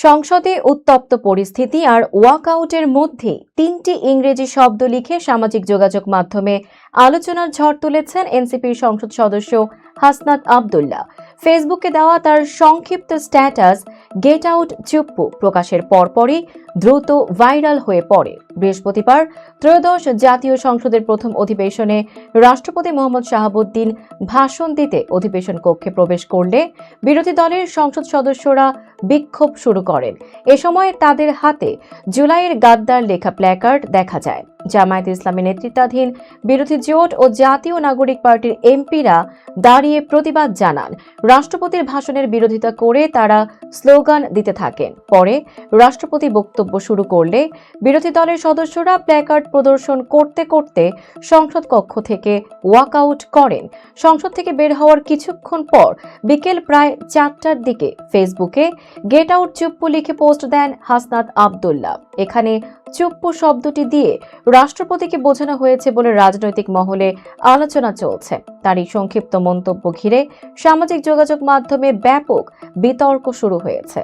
সংসদে উত্তপ্ত পরিস্থিতি আর ওয়াকআউটের মধ্যে তিনটি ইংরেজি শব্দ লিখে সামাজিক যোগাযোগ মাধ্যমে আলোচনার ঝড় তুলেছেন এনসিপির সংসদ সদস্য হাসনাত আব্দুল্লাহ। ফেসবুকে দেওয়া তার সংক্ষিপ্ত স্ট্যাটাস গেট আউট চুপ্পু প্রকাশের পরপরই দ্রুত ভাইরাল হয়ে পড়ে। বৃহস্পতিবার ত্রয়োদশ জাতীয় সংসদের প্রথম অধিবেশনে রাষ্ট্রপতি মোহাম্মদ শাহাবুদ্দিন ভাষণ দিতে অধিবেশন কক্ষে প্রবেশ করলে বিরোধী দলের সংসদ সদস্যরা বিক্ষোভ শুরু করেন। এ সময় তাদের হাতে জুলাইয়ের গাদ্দার লেখা প্ল্যাকার্ড দেখা যায়। জামায়াত ইসলামী নেতৃত্বাধীন বিরোধী জোট ও জাতীয় নাগরিক পার্টির এমপিরা দাঁড়িয়ে প্রতিবাদ জানান। রাষ্ট্রপতির ভাষণের বিরোধিতা করে তারা স্লোগান দিতে থাকেন। পরে রাষ্ট্রপতি বক্তব্য শুরু করলে বিরোধী দলের সদস্যরা প্ল্যাকার্ড প্রদর্শন করতে করতে সংসদ কক্ষ থেকে ওয়াকআউট করেন। সংসদ থেকে বের হওয়ার কিছুক্ষণ পর বিকেল প্রায় 4টার দিকে ফেসবুকে গেট আউট চুপ্পু লিখে পোস্ট দেন হাসনাত আব্দুল্লাহ। এখানে চুপ্পু শব্দটি দিয়ে রাষ্ট্রপতিকে বোঝানো হয়েছে বলে রাজনৈতিক মহলে আলোচনা চলছে। তার এই সংক্ষিপ্ত মন্তব্য ঘিরে সামাজিক যোগাযোগ মাধ্যমে ব্যাপক বিতর্ক শুরু হয়েছে।